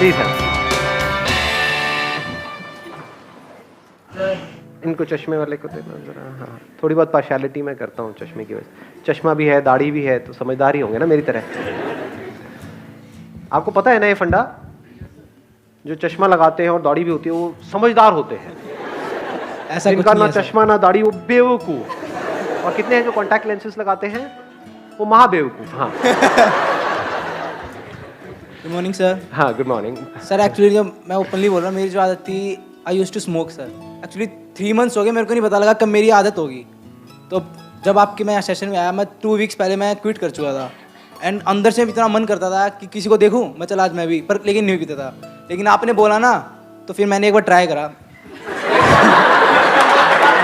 Please है। इनको चश्मे वाले को देना जरा। हाँ, थोड़ी बहुत पार्शियलिटी मैं करता हूँ चश्मे की वजह से। चश्मा भी है, दाढ़ी भी है, तो समझदार ही होंगे ना मेरी तरह। आपको पता है ना ये फंडा, जो चश्मा लगाते हैं और दाढ़ी भी होती है वो समझदार होते हैं। ऐसा कुछ जिनका नहीं ना है सर। चश्मा ना दाढ़ी वो बेवकूफ। और कितने हैं जो कॉन्टैक्ट लेंसेज लगाते हैं वो महाबेवकूफ। हाँ गुड मॉर्निंग सर। हाँ, गुड मॉर्निंग। सर एक्चुअली जब मैं ओपनली बोल रहा हूँ, मेरी जो आदत थी, I use to smoke sir. Actually 3 months हो गए, मेरे को नहीं पता लगा कब मेरी आदत होगी। तो जब आपके मैं सेशन में आया, मैं 2 weeks पहले मैं क्विट कर चुका था। एंड अंदर से इतना मन करता था कि किसी को देखूं, मैं चला आज मैं भी, पर लेकिन नहीं पीता था। लेकिन आपने बोला ना, तो फिर मैंने एक बार ट्राई करा।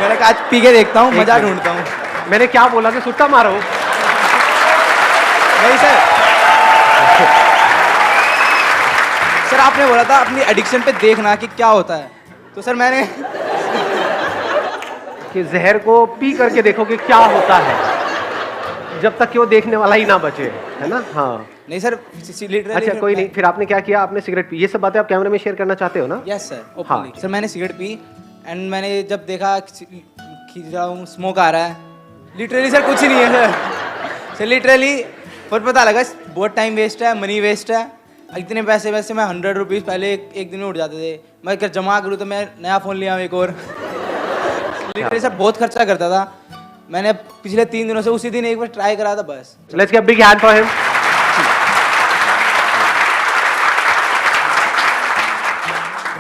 मैंने कहा आज पी के देखता हूँ, मजा ढूंढता हूँ। मैंने क्या बोला कि सुट्टा मारो? नहीं सर, सर आपने बोला था अपनी एडिक्शन पे देखना कि क्या होता है। तो सर मैंने कि जहर को पी करके देखो कि क्या होता है, जब तक कि वो देखने वाला ही ना बचे, है ना? हाँ नहीं सर, अच्छा कोई नहीं। फिर आपने क्या किया? आपने सिगरेट पी। ये सब बातें आप कैमरे में शेयर करना चाहते हो ना? यस सर, हाँ। ओपनली। सर मैंने सिगरेट पी एंड मैंने जब देखा खींच रहा हूँ, स्मोक आ रहा है, लिटरली सर कुछ ही नहीं है सर लिटरली। पर पता लगा बहुत टाइम वेस्ट है, मनी वेस्ट है। इतने पैसे वैसे मैं 100 रुपीज़ पहले एक दिन में उठ जाते थे। मैं अगर जमा करूँ तो मैं नया फ़ोन लिया हूँ एक और। लिटरली सर बहुत खर्चा करता था। मैंने पिछले 3 दिनों से उसी दिन एक बार ट्राई करा था बस। Let's give big hand for him.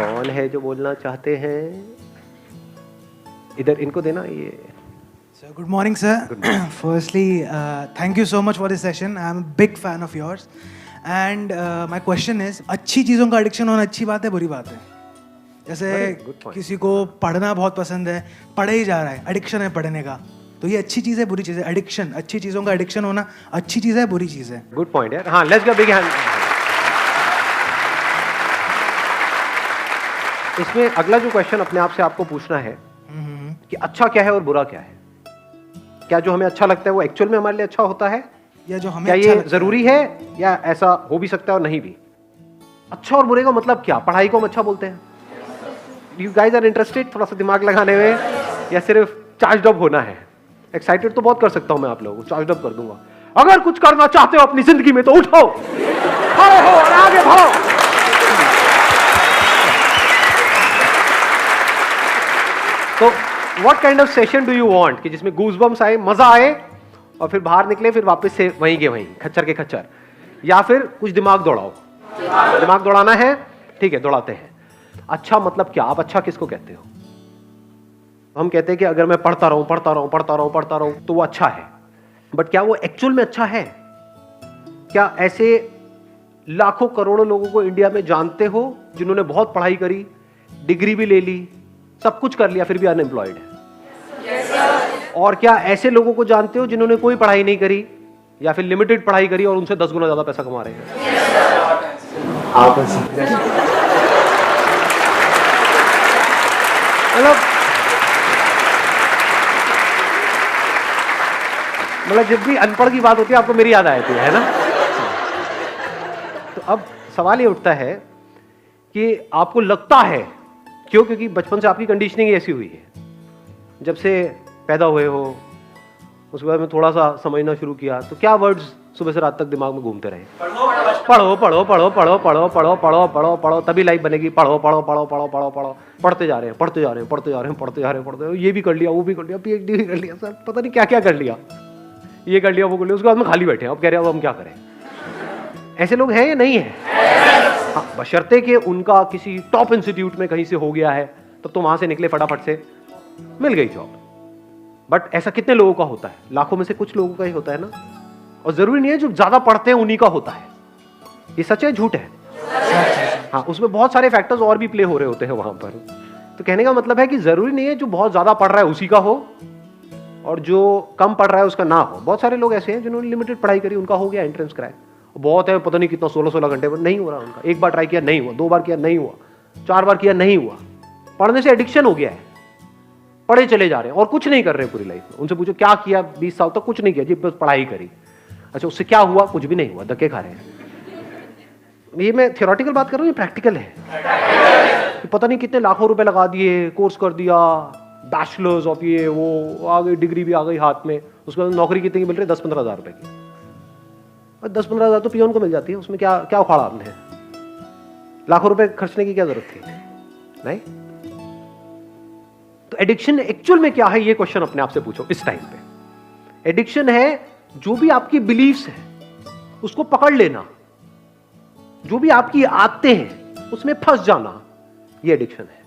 कौन है जो बोलना चाहते हैं? इधर इनको देना ये। So good morning, sir. Firstly, thank you so much for this session. I am a big fan of yours. And my question is, अच्छी चीज़ों का एडिक्शन होना अच्छी बात है, बुरी बात है? जैसे good point. किसी को पढ़ना बहुत पसंद है, पढ़े ही जा रहा है, एडिक्शन है पढ़ने का, तो ये अच्छी चीज़ है बुरी चीज़ है? एडिक्शन, अच्छी चीज़ों का एडिक्शन होना अच्छी चीज़ है बुरी चीज़ है? गुड पॉइंट यार। हाँ, लेट्स गिव बिग हैंड। इसमें अगला जो क्वेश्चन अपने आप से आपको पूछना है कि अच्छा क्या है और बुरा क्या है। क्या जो हमें अच्छा लगता है वो एक्चुअल में हमारे लिए अच्छा होता है, या जो हमें क्या अच्छा ये लगता जरूरी है, या ऐसा हो भी सकता है और नहीं भी? अच्छा और बुरे का मतलब क्या? पढ़ाई को हम अच्छा बोलते हैं? यू गाइज आर इंटरेस्टेड थोड़ा सा दिमाग लगाने में, या सिर्फ चार्ज अप होना है? एक्साइटेड तो बहुत कर सकता हूं मैं आप लोगों को, चार्ज अप कर दूंगा। अगर कुछ करना चाहते हो अपनी जिंदगी में तो उठो, खड़े हो और आगे बढ़ो। तो what kind of session do you want, कि जिसमें गूज़बम्स आए, मजा आए, और फिर बाहर निकले फिर वापस से वहीं के वहीं, खच्चर के खच्चर? या फिर कुछ दिमाग दौड़ाओ? दिमाग दौड़ाना है, ठीक है, दौड़ाते हैं। अच्छा मतलब क्या? आप अच्छा किसको कहते हो? हम कहते हैं कि अगर मैं पढ़ता रहूं पढ़ता रहूं पढ़ता रहूं पढ़ता रहूं तो वो अच्छा है, बट क्या वो एक्चुअल में अच्छा है? क्या ऐसे लाखों करोड़ों लोगों को इंडिया में जानते हो जिन्होंने बहुत पढ़ाई करी, डिग्री भी ले ली, सब कुछ कर लिया, फिर भी अनएम्प्लॉयड है? और क्या ऐसे लोगों को जानते हो जिन्होंने कोई पढ़ाई नहीं करी या फिर लिमिटेड पढ़ाई करी और उनसे 10 गुना ज्यादा पैसा कमा रहे हैं? मतलब जब भी अनपढ़ की बात होती है आपको मेरी याद आ जाती है ना? तो अब सवाल ये उठता है कि आपको लगता है क्यों? क्योंकि बचपन से आपकी कंडीशनिंग ऐसी हुई है, जब से पैदा हुए हो उसके बाद में थोड़ा सा समझना शुरू किया, तो क्या वर्ड्स सुबह से रात तक दिमाग में घूमते रहे? पढ़ो पढ़ो पढ़ो पढ़ो पढ़ो पढ़ो पढ़ो पढ़ो पढ़ो तभी लाइफ बनेगी। पढ़ो पढ़ो पढ़ो पढ़ो पढ़ो पढ़ो, पढ़ते जा रहे हैं पढ़ते जा रहे हैं पढ़ते जा रहे हैं पढ़ते जा रहे हैं पढ़ते जा रहे हैं, ये भी कर लिया वो भी कर लिया, PhD भी कर लिया, सर पता नहीं क्या क्या कर लिया, ये कर लिया वो कर लिया, उसके बाद में खाली बैठे हैं। अब कह रहे हैं अब हम क्या करें? ऐसे लोग हैं या नहीं है? हाँ, बशर्ते कि उनका किसी टॉप इंस्टीट्यूट में कहीं से हो गया है, तब तो वहां से निकले फटाफट से, मिल गई जॉब। बट ऐसा कितने लोगों का होता है? लाखों में से कुछ लोगों का ही होता है ना। और जरूरी नहीं है जो ज्यादा पढ़ते हैं उन्हीं का होता है। ये सच है झूठ है? हाँ, उसमें बहुत सारे फैक्टर्स और भी प्ले हो रहे होते हैं वहां पर। तो कहने का मतलब है कि जरूरी नहीं है जो बहुत ज्यादा पढ़ रहा है उसी का हो और जो कम पढ़ रहा है उसका ना हो। बहुत सारे लोग ऐसे हैं जिन्होंने लिमिटेड पढ़ाई करी, उनका हो गया एंट्रेंस क्रैक, बहुत है, पता नहीं कितना 16-16 घंटे पर नहीं हो रहा उनका। एक बार ट्राई किया नहीं हुआ, 2 बार किया नहीं हुआ, 4 बार किया नहीं हुआ। पढ़ने से एडिक्शन हो गया है, पढ़े चले जा रहे हैं और कुछ नहीं कर रहे पूरी लाइफ में। उनसे पूछो क्या किया 20 साल तक? कुछ नहीं किया जी, बस पढ़ाई करी। अच्छा उससे क्या हुआ? कुछ भी नहीं हुआ, धक्के खा रहे हैं। ये मैं थियोरेटिकल बात कर रहा हूँ, ये प्रैक्टिकल है कि पता नहीं कितने लाखों रुपए लगा दिए, कोर्स कर दिया, बैचलर्स ऑफ ये वो, आ गई डिग्री भी आ गई हाथ में, उसके बाद नौकरी कितनी की मिल रही है? 10-15 हज़ार रुपए की। और 10-15 हज़ार तो पियोन को मिल जाती है, उसमें क्या क्या उखाड़ा आपने? लाखों रुपए खर्चने की क्या जरूरत थी? नहीं। तो एडिक्शन एक्चुअल में क्या है, ये क्वेश्चन अपने आप से पूछो इस टाइम पे। एडिक्शन है जो भी आपकी बिलीफ्स है उसको पकड़ लेना, जो भी आपकी आदतें हैं उसमें फंस जाना, ये एडिक्शन है।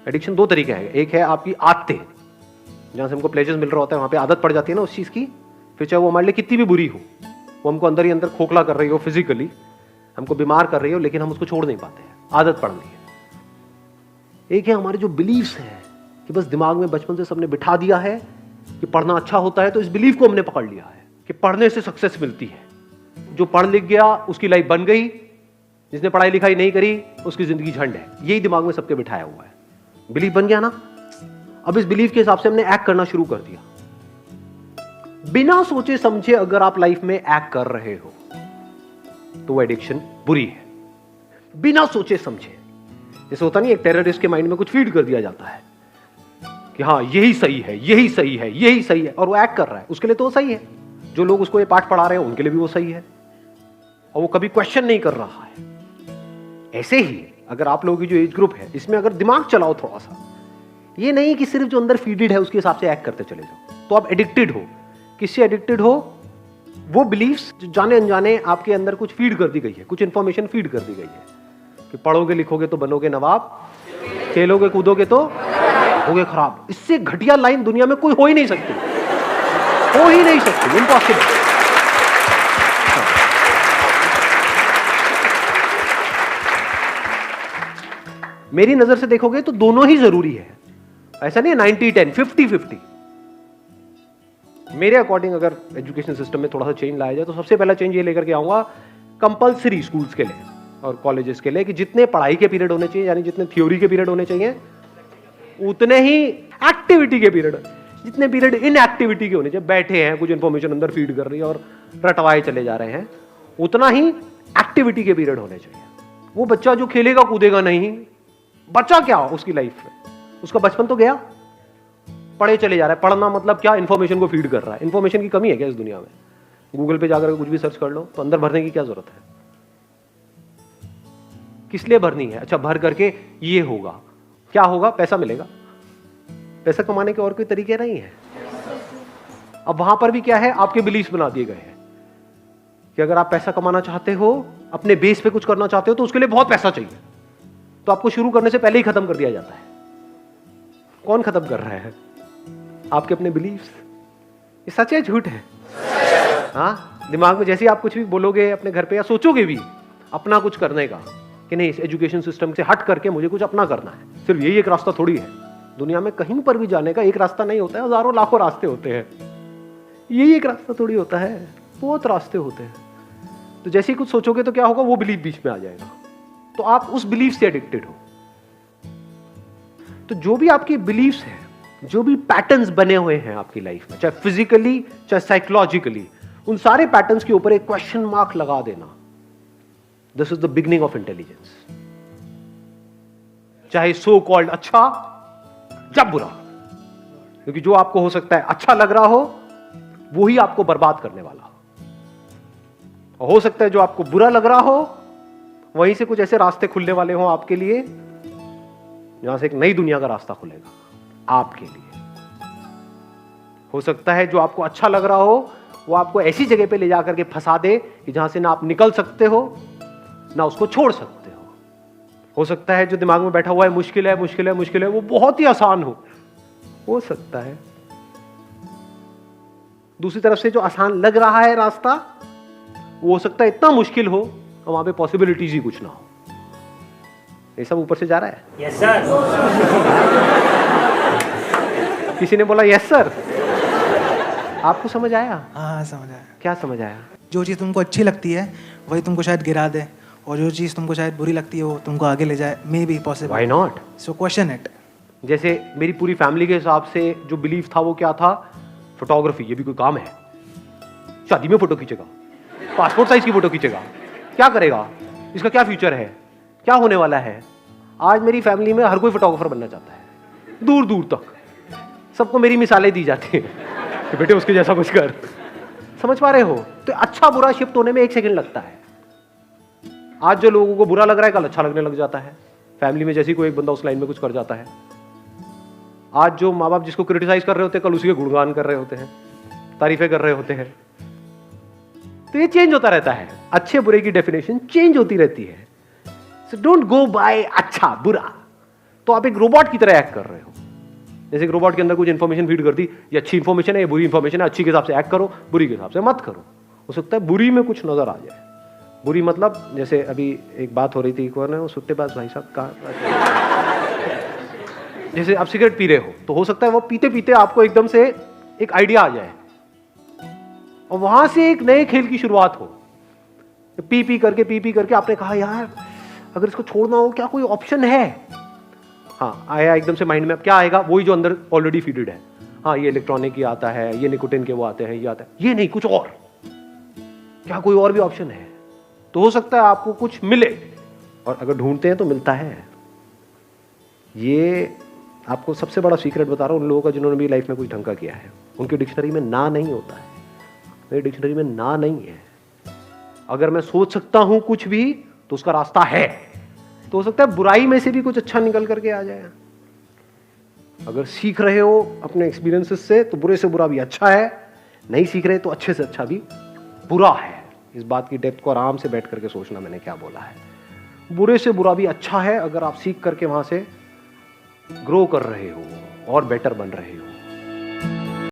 एडिक्शन दो तरीके हैं, एक है आपकी आदतें, जहां से हमको प्लेजर मिल रहा होता है, वहां पे आदत पड़ जाती है ना उस चीज की, फिर चाहे वो हमारे लिए कितनी भी बुरी हो, वो हमको अंदर ही अंदर खोखला कर रही हो, फिजिकली हमको बीमार कर रही हो, लेकिन हम उसको छोड़ नहीं पाते हैं, आदत पड़ गई है। एक है हमारे जो बिलीफ्स हैं कि बस दिमाग में बचपन से सबने बिठा दिया है कि पढ़ना अच्छा होता है, तो इस बिलीफ को हमने पकड़ लिया है कि पढ़ने से सक्सेस मिलती है। जो पढ़ लिख गया उसकी लाइफ बन गई, जिसने पढ़ाई लिखाई नहीं करी उसकी जिंदगी झंड है, यही दिमाग में सबके बिठाया हुआ है। बिलीफ बन गया ना, अब इस बिलीफ के हिसाब से हमने एक्ट करना शुरू कर दिया। बिना सोचे समझे अगर आप लाइफ में एक्ट कर रहे हो तो वो एडिक्शन बुरी है। बिना सोचे समझे, जैसे होता नहीं, एक टेररिस्ट के माइंड में कुछ फीड कर दिया जाता है कि हाँ यही सही है, यही सही है, यही सही है, और वो एक्ट कर रहा है, उसके लिए तो वो सही है। जो लोग उसको ये पाठ पढ़ा रहे हैं उनके लिए भी वो सही है, और वो कभी क्वेश्चन नहीं कर रहा है। ऐसे ही अगर आप लोगों की जो एज ग्रुप है इसमें अगर दिमाग चलाओ थोड़ा सा, ये नहीं कि सिर्फ जो अंदर फीडेड है उसके हिसाब से एक्ट करते चले जाओ, तो आप एडिक्टेड हो। किससे एडिक्टेड हो? वो बिलीफ्स जो जाने अनजाने आपके अंदर कुछ फीड कर दी गई है, कुछ इंफॉर्मेशन फीड कर दी गई है कि पढ़ोगे लिखोगे तो बनोगे नवाब, खेलोगे कूदोगे तो होगे खराब। इससे घटिया लाइन दुनिया में कोई हो ही नहीं सकती, हो ही नहीं सकती, इम्पॉसिबल। मेरी नजर से देखोगे तो दोनों ही जरूरी है, ऐसा नहीं है 90-10, 50-50। मेरे अकॉर्डिंग अगर एजुकेशन सिस्टम में थोड़ा सा चेंज लाया जाए तो सबसे पहला चेंज ये लेकर के आऊंगा कंपलसरी स्कूल्स के लिए और कॉलेजेस के लिए कि जितने पढ़ाई के पीरियड होने चाहिए, यानी जितने थ्योरी के पीरियड होने चाहिए, उतने ही एक्टिविटी के पीरियड, जितने पीरियड इन एक्टिविटी के होने चाहिए, बैठे हैं कुछ इंफॉर्मेशन अंदर फीड कर रही है और रटवाए चले जा रहे हैं, उतना ही एक्टिविटी के पीरियड होने चाहिए। वो बच्चा जो खेलेगा कूदेगा नहीं, बच्चा क्या उसकी लाइफ में, उसका बचपन तो गया, पढ़े चले जा रहा है। पढ़ना मतलब क्या? इंफॉर्मेशन को फीड कर रहा है। इंफॉर्मेशन की कमी है क्या इस दुनिया में? गूगल पे जाकर कुछ भी सर्च कर लो तो अंदर भरने की क्या जरूरत है? किस लिए भरनी है? अच्छा, भर करके ये होगा, क्या होगा? पैसा मिलेगा। पैसा कमाने के और कोई तरीके नहीं है। अब वहां पर भी क्या है, आपके बिलीफ बना दिए गए हैं कि अगर आप पैसा कमाना चाहते हो, अपने बेस पे कुछ करना चाहते हो, तो उसके लिए बहुत पैसा चाहिए, तो आपको शुरू करने से पहले ही खत्म कर दिया जाता है। कौन खत्म कर रहा है? आपके अपने बिलीफ्स। ये सच है झूठ है? हाँ, दिमाग में जैसे ही आप कुछ भी बोलोगे अपने घर पे या सोचोगे भी अपना कुछ करने का कि नहीं, इस एजुकेशन सिस्टम से हट करके मुझे कुछ अपना करना है, सिर्फ यही एक रास्ता थोड़ी है। दुनिया में कहीं पर भी जाने का एक रास्ता नहीं होता है, हजारों लाखों रास्ते होते हैं। यही एक रास्ता थोड़ी होता है, बहुत रास्ते होते हैं। तो जैसे ही कुछ सोचोगे तो क्या होगा, वो बिलीफ बीच में आ जाएगा, तो आप उस बिलीफ से एडिक्टेड हो। तो जो भी आपकी बिलीफ्स हैं, जो भी पैटर्न्स बने हुए हैं आपकी लाइफ में, चाहे फिजिकली चाहे साइकोलॉजिकली, उन सारे पैटर्न्स के ऊपर एक क्वेश्चन मार्क लगा देना। This is the beginning of intelligence. चाहे सो कॉल्ड अच्छा या बुरा, क्योंकि जो आपको हो सकता है अच्छा लग रहा हो वो ही आपको बर्बाद करने वाला हो, और हो सकता है जो आपको बुरा लग रहा हो वहीं से कुछ ऐसे रास्ते खुलने वाले हों आपके लिए जहां से एक नई दुनिया का रास्ता खुलेगा आपके लिए। हो सकता है जो आपको अच्छा लग रहा हो वो आपको ऐसी जगह पे ले जाकर के फंसा दे कि जहां से ना आप निकल सकते हो ना उसको छोड़ सकते हो सकता है जो दिमाग में बैठा हुआ है मुश्किल है मुश्किल है मुश्किल है, वो बहुत ही आसान हो सकता है। दूसरी तरफ से जो आसान लग रहा है रास्ता, वो हो सकता है इतना मुश्किल हो और वहां पे पॉसिबिलिटीज ही कुछ ना हो। ये सब ऊपर से जा रहा है। Yes sir. किसी ने बोला यस सर। आपको समझ आया? हाँ समझ आया। क्या समझ आया? जो चीज़ तुमको अच्छी लगती है वही तुमको शायद गिरा दे, और जो चीज़ तुमको शायद बुरी लगती है वो तुमको आगे ले जाए। May be possible. Why not? So question it. जैसे मेरी पूरी फैमिली के हिसाब से जो बिलीफ था वो क्या था? फोटोग्राफी। ये भी कोई काम है? शादी में फोटो खींचेगा, पासपोर्ट साइज की फोटो खींचेगा, क्या करेगा? इसका क्या फ्यूचर है, क्या होने वाला है। आज मेरी फैमिली में हर कोई फोटोग्राफर बनना चाहता है, दूर दूर तक सबको मेरी मिसालें दी जाती हैं कि बेटे उसके जैसा कुछ कर। समझ पा रहे हो? तो अच्छा बुरा शिफ्ट होने में 1 सेकंड लगता है। आज जो लोगों को बुरा लग रहा है कल अच्छा लगने लग जाता है। फैमिली में जैसे कोई एक बंदा उस लाइन में कुछ कर जाता है, आज जो माँ बाप जिसको क्रिटिसाइज कर रहे होते हैं कल उसी के गुणगान कर रहे होते हैं, तारीफें कर रहे होते हैं। तो ये चेंज होता रहता है, अच्छे बुरे की डेफिनेशन चेंज होती रहती है। सो डोंट गो बाय अच्छा बुरा। तो आप एक रोबोट की तरह एक्ट कर रहे हो। जैसे एक रोबोट के अंदर कुछ इंफॉर्मेशन फीड कर दी, ये अच्छी इंफॉर्मेशन है, ये बुरी इंफॉर्मेशन है, अच्छी के हिसाब से एक्ट करो, बुरी के हिसाब से मत करो। हो सकता है बुरी में कुछ नजर आ जाए। बुरी मतलब जैसे अभी एक बात हो रही थी, कौन है वो सुट्टेबाज भाई साहब का, जैसे आप सिगरेट पी रहे हो तो हो सकता है वो पीते पीते आपको एकदम से एक आइडिया आ जाए और वहां से एक नए खेल की शुरुआत हो। पी पी करके आपने कहा यार अगर इसको छोड़ना हो क्या कोई ऑप्शन है। हाँ आया एकदम से माइंड में, अब क्या आएगा, वही जो अंदर ऑलरेडी फीडेड है। हाँ ये इलेक्ट्रॉनिक ही आता है, ये निकोटिन के वो आते हैं, ये आता है, ये नहीं कुछ और, क्या कोई और भी ऑप्शन है। तो हो सकता है आपको कुछ मिले, और अगर ढूंढते हैं तो मिलता है। ये आपको सबसे बड़ा सीक्रेट बता रहा हूं उन लोगों का जिन्होंने भी लाइफ में कुछ ढंग का किया है। उनकी डिक्शनरी में ना नहीं होता है, मेरी डिक्शनरी में ना नहीं है। अगर मैं सोच सकता हूं कुछ भी तो उसका रास्ता है। तो हो सकता है बुराई में से भी कुछ अच्छा निकल करके आ जाए। अगर सीख रहे हो अपने एक्सपीरियंसेस से तो बुरे से बुरा भी अच्छा है, नहीं सीख रहे तो अच्छे से अच्छा भी बुरा है। इस बात की डेप्थ को आराम से बैठ करके सोचना मैंने क्या बोला है। बुरे से बुरा भी अच्छा है अगर आप सीख करके वहां से ग्रो कर रहे हो और बेटर बन रहे हो।